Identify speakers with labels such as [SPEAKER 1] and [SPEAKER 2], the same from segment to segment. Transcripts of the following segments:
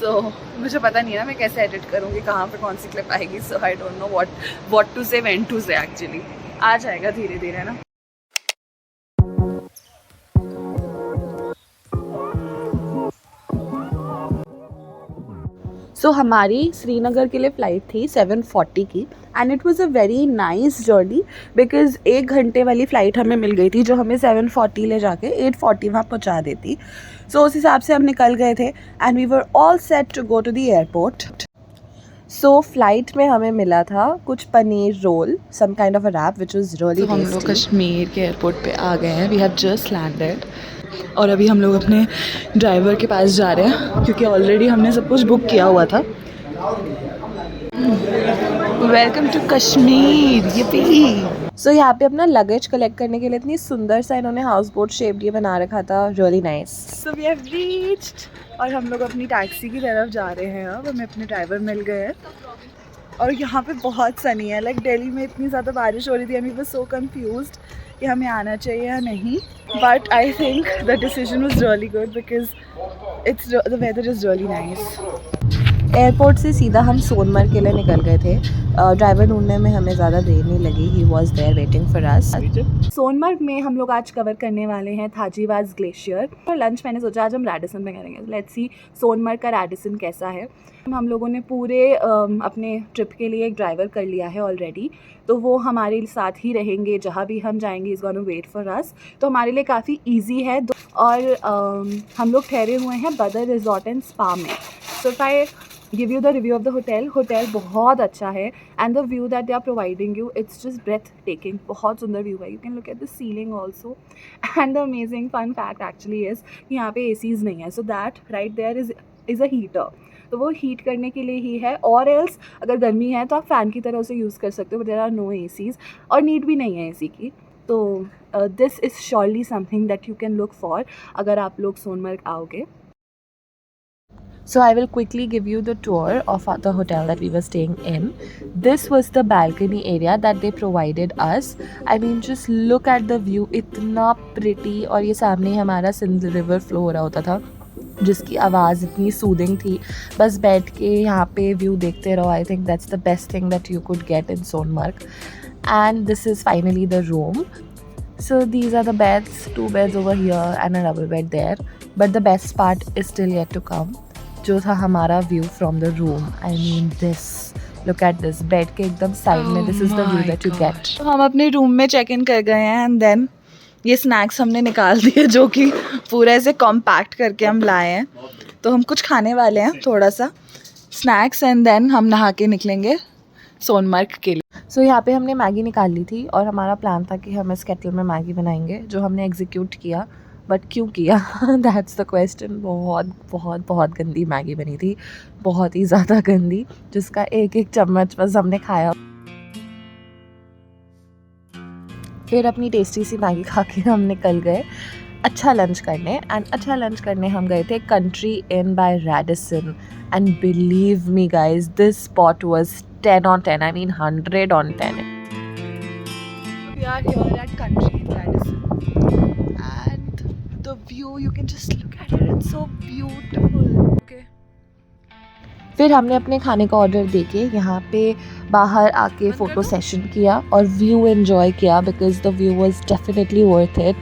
[SPEAKER 1] सो मुझे पता नहीं है ना मैं कैसे एडिट करूँगी, कहाँ पे कौन सी क्लिप आएगी. So I don't know what to say, when to say. Actually आ जाएगा धीरे धीरे ना. सो हमारी श्रीनगर के लिए फ़्लाइट थी 7:40 की and it was a very nice journey because 1 घंटे वाली फ़्लाइट हमें मिल गई थी जो हमें 7:40 ले जाके 8:40 वहाँ पहुँचा देती. सो उस हिसाब से हम निकल गए थे and we were all set to go to the airport. So flight में हमें मिला था कुछ paneer roll, some kind of a wrap which was really tasty. हम लोग कश्मीर के एयरपोर्ट पे आ गए हैं. वी हैव जस्ट लैंडेड और अभी हम लोग अपने ड्राइवर के पास जा रहे हैं क्योंकि ऑलरेडी हमने सब कुछ बुक किया हुआ था. Welcome to Kashmir. सो यहाँ पे अपना लगेज कलेक्ट करने के लिए इतनी सुंदर सा इन्होंने हाउस बोट शेप ये बना रखा था. Really nice. So we have reached और हम लोग अपनी टैक्सी की तरफ जा रहे हैं. अब हमें अपने ड्राइवर मिल गए हैं और यहाँ पे बहुत सनी है. लाइक दिल्ली में इतनी ज़्यादा बारिश हो रही थी and we were so confused कि हमें आना चाहिए या नहीं. But I think the decision was really good because the weather is really nice. Airport से सीधा हम सोनमर्ग के लिए निकल गए थे. ड्राइवर ढूंढने में हमें ज़्यादा देर नहीं लगी. He was there waiting for us. Sonamarg में हम लोग आज कवर करने वाले हैं थाजीवास ग्लेशियर. और लंच मैंने सोचा आज हम रैडिसन में करेंगे. लेट्स सी सोनमर्ग का रैडिसन कैसा है. हम लोगों ने पूरे अपने ट्रिप के लिए एक ड्राइवर कर लिया है ऑलरेडी, तो वो हमारे साथ ही रहेंगे जहाँ भी हम जाएंगे. Is gonna wait for us. तो हमारे लिए काफ़ी ईजी है. और हम लोग ठहरे हुए हैं बदर रिजॉर्ट एंड स्पा में. So if I give you the review of the hotel बहुत अच्छा है and the view that they are providing you it's just breathtaking. बहुत सुंदर व्यू है. You can look at the ceiling also and the amazing fun fact actually is कि यहाँ पे ACs नहीं है. So that right there is a heater. तो वो हीट करने के लिए ही है. और एल्स अगर गर्मी है तो आप फ़ैन की तरह उसे यूज़ कर सकते हो. But there are no ACs और नीड भी नहीं है एसी की. तो this is surely something that you can look for अगर आप लोग सोनमर्ग आओगे. So I will quickly give you the tour of the hotel that we were staying in. This was the balcony area that they provided us. I mean just look at the view. इतना pretty. और ये सामने हमारा Sindh river flow हो रहा होता था जिसकी आवाज़ इतनी सूदिंग थी. बस बैठ के यहाँ पे व्यू देखते रहो. I think that's the best thing that you could get in Sonamarg. And this is finally the room. So these are the beds, 2 beds over here and a double bed there. But the best part is still yet to come. जो था हमारा view from the room. I mean this, look at this. Bed के एकदम side में this is the view that you get. तो हम अपने room में चेक इन कर गए हैं एंड देन ये स्नैक्स हमने निकाल दिए जो कि पूरा ऐसे कॉम्पैक्ट करके हम लाए हैं. तो हम कुछ खाने वाले हैं थोड़ा सा स्नैक्स एंड देन हम नहा के निकलेंगे सोनमर्ग के लिए. सो यहाँ पे हमने मैगी निकाल ली थी और हमारा प्लान था कि हम इस केटल में मैगी बनाएंगे जो हमने एग्जीक्यूट किया. बट क्यों किया दैट्स द क्वेश्चन. बहुत बहुत बहुत गंदी मैगी बनी थी. बहुत ही ज़्यादा गंदी जिसका एक एक चम्मच बस हमने खाया. फिर अपनी टेस्टी सी मैगी खा के हम निकल गए अच्छा लंच करने. एंड अच्छा लंच करने हम गए थे country in by Radisson. And believe me guys this spot was 10 on 10. I mean 100 on 10. We are here at Country in Radisson and the view, you can just look at it. It's so beautiful. Okay. फिर हमने अपने खाने का order देके यहाँ पे बाहर आके फ़ोटो सेशन किया और व्यू एंजॉय किया because the view was definitely worth it.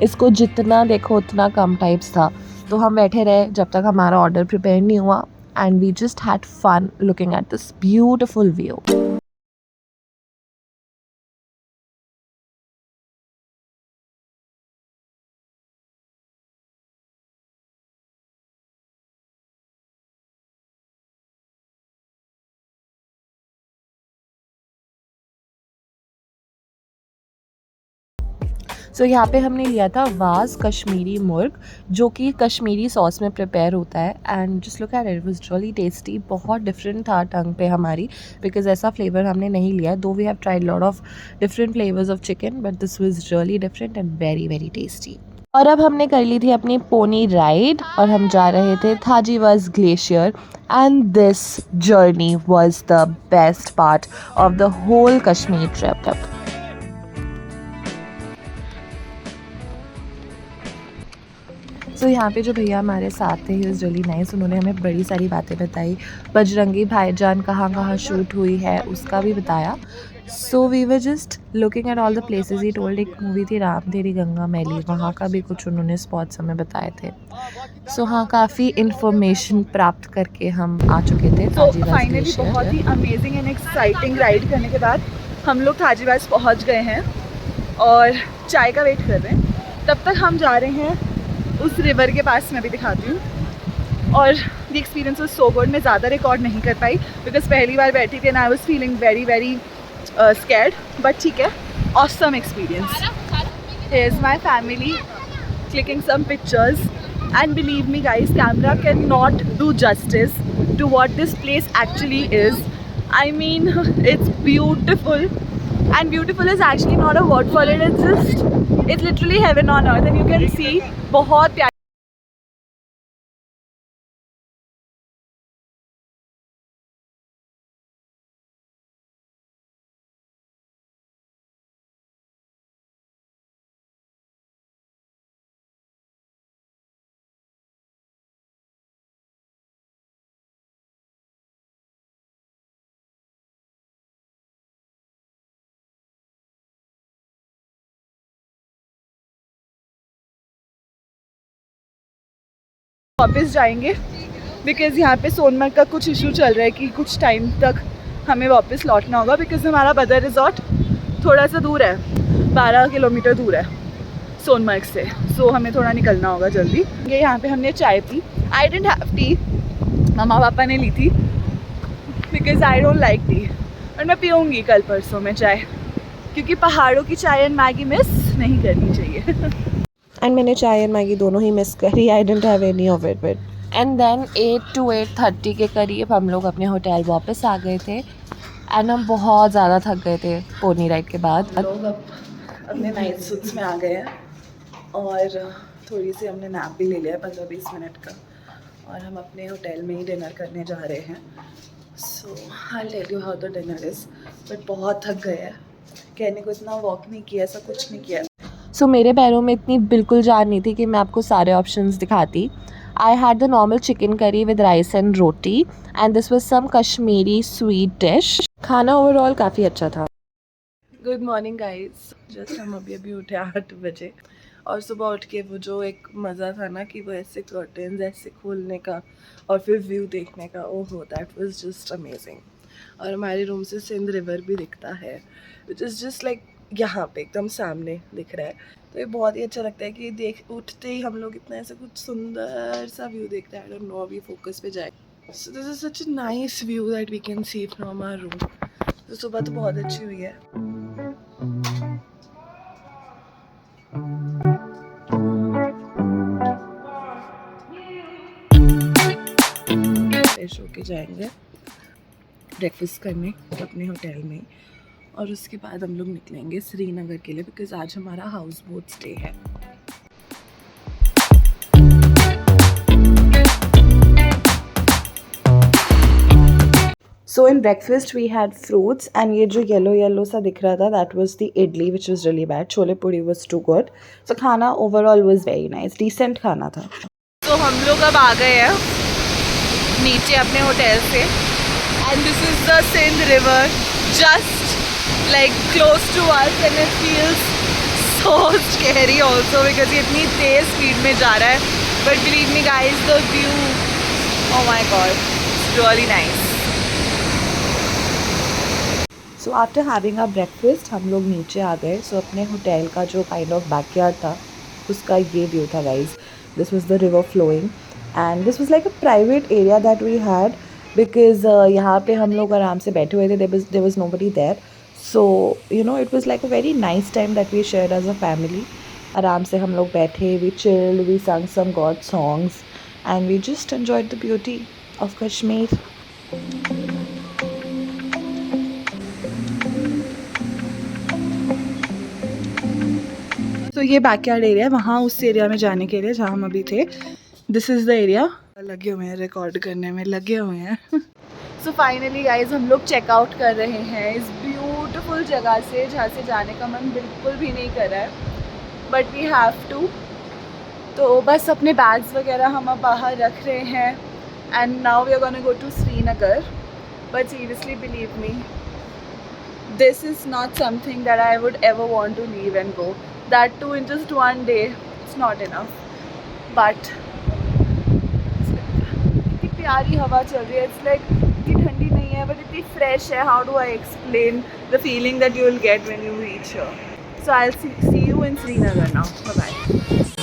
[SPEAKER 1] इसको जितना देखो उतना कम टाइप्स था. तो हम बैठे रहे जब तक हमारा ऑर्डर प्रिपेयर नहीं हुआ. And we just had fun looking at this beautiful view. सो यहाँ पे हमने लिया था वाज कश्मीरी मुर्ग जो कि कश्मीरी सॉस में प्रिपेयर होता है. And just look at it, was really tasty. बहुत डिफरेंट था टंग पे हमारी बिकॉज ऐसा फ्लेवर हमने नहीं लिया. Though we have tried lot of different flavours of chicken but this was really different and very very tasty. और अब हमने कर ली थी अपनी पोनी राइड और हम जा रहे थे Thajiwas glacier. And this journey was the best part of the whole Kashmir trip. So यहाँ पे जो भैया हमारे साथ थे, ही वाज रियली नाइस। उन्होंने हमें बड़ी सारी बातें बताई, बजरंगी भाईजान कहाँ कहाँ शूट हुई है उसका भी बताया। So we were just looking at all the places. He told एक मूवी थी राम तेरी गंगा मैली, वहाँ का भी कुछ उन्होंने स्पॉट्स हमें बताए थे। सो हाँ, काफ़ी इन्फॉर्मेशन प्राप्त करके हम आ चुके थे थाजीवास
[SPEAKER 2] फाइनली
[SPEAKER 1] ग्लेशियर।
[SPEAKER 2] बहुत ही अमेजिंग एंड एक्साइटिंग राइड करने के बाद हम लोग थाजीवास पहुँच गए हैं और चाय का वेट कर रहे हैं। तब तक हम जा रहे हैं उस रिवर के पास, मैं भी दिखाती हूँ। और the experience was so good. मैं ज़्यादा रिकॉर्ड नहीं कर पाई बिकॉज पहली बार बैठी थी and I was feeling very very scared, but ठीक है, awesome experience. Here is my family clicking some pictures, and believe me guys, camera cannot do justice to what this place actually is. I mean, it's beautiful, and beautiful is actually not a word for it. It's literally heaven on earth, and you can see बहुत प्यारी वापस जाएंगे because यहाँ पे सोनमर्ग का कुछ issue चल रहा है कि कुछ टाइम तक हमें वापस लौटना होगा बिकॉज़ हमारा बदर रिजॉर्ट थोड़ा सा दूर है, 12 किलोमीटर दूर है सोनमर्ग से। सो हमें थोड़ा निकलना होगा जल्दी। ये यहाँ पे हमने चाय पी। आई डिडंट हैव टी, मम्मा पापा ने ली थी because I don't like tea, और मैं पीऊँगी कल परसों में चाय, क्योंकि पहाड़ों की चाय एंड मैगी मिस नहीं करनी चाहिए।
[SPEAKER 1] एंड मैंने चाय एंड मैगी दोनों ही मिस करी। I didn't have any of it with. And then 8 to 8:30 के करीब हम लोग अपने होटल वापस आ गए थे एंड हम बहुत ज़्यादा थक गए थे पोनी राइड के बाद।
[SPEAKER 2] लोग अब अपने नाइट सूट्स में आ गए हैं और थोड़ी सी हमने नैप भी ले लिया है 15-20 मिनट का, और हम अपने होटल में ही डिनर करने जा रहे हैं। So I tell you how the dinner is, but बहुत थक गए हैं। कहने को इतना वॉक नहीं किया, ऐसा कुछ नहीं किया।
[SPEAKER 1] सो मेरे पैरों में इतनी बिल्कुल जान नहीं थी कि मैं आपको सारे ऑप्शंस दिखाती। I had the normal chicken curry with rice and roti and this was some Kashmiri sweet dish. खाना ओवरऑल काफ़ी अच्छा था।
[SPEAKER 2] गुड मॉर्निंग गाइस, जस्ट हम अभी उठे 8 बजे, और सुबह उठ के वो जो एक मज़ा था ना कि वो ऐसे कर्टन्स ऐसे खोलने का और फिर व्यू देखने का, ओहो दैट वाज जस्ट अमेजिंग। और हमारे रूम से सिंध रिवर भी दिखता है, विच इज़ जस्ट लाइक यहाँ पे एकदम सामने दिख रहा है। तो ये बहुत ही अच्छा लगता है कि देख उठते ही हम लोग इतना ऐसा कुछ सुंदर सा व्यू देखते हैं। आई डोंट नो अभी फोकस पे जाए। So this is such a nice view that we can see from our room. तो सुबह तो बहुत अच्छी हुई है। फ्रेश होके जाएंगे ब्रेकफास्ट करने अपने होटल में, और उसके बाद हम लोग निकलेंगे श्रीनगर के लिए बिकॉज आज हमारा हाउस बोट स्टे है। So in breakfast we had fruits, and ये जो येलो येलो सा दिख रहा था that was the idli which was really bad. Chole puri was too good. So खाना overall was very nice, decent खाना था। तो हम लोग अब आ गए हैं नीचे अपने होटल से, and this is the Sindh river just like close to us, and it feels so scary also because ये इतनी तेज स्पीड में जा रहा है, but believe me guys, the view, oh my god, it's really nice. So after having our breakfast हम लोग नीचे आ गए। So अपने होटल का जो kind of backyard था उसका ये व्यू था guys. This was the river flowing and this was like a private area that we had because यहाँ पे हम लोग आराम से बैठे हुए थे। There was nobody there. So you know it was like a very nice time that we shared as a family. आराम से हम लोग बैठे, we chilled, we sang some God songs and we just enjoyed the beauty of Kashmir. तो ये backyard area है, वहाँ उस एरिया में जाने के लिए जहाँ हम अभी थे। This is the area. लगे हुए हैं रिकॉर्ड करने में, लगे हुए हैं। सो फाइनली गाइज हम लोग चेकआउट कर रहे हैं इस ब्यूटीफुल जगह से, जहाँ से जाने का मन बिल्कुल भी नहीं कर रहा है, बट वी हैव टू तो बस अपने बैग्स वगैरह हम अब बाहर रख रहे हैं and now we are gonna go to Srinagar. But seriously believe me, this is not something that I would ever want to leave and go. That too in just one day, it's not enough. But इतनी प्यारी हवा चल रही है. It's like इतनी ठंडी नहीं है but इतनी fresh है. How do I explain the feeling that you will get when you reach here? So I'll see you in Srinagar now. Bye bye.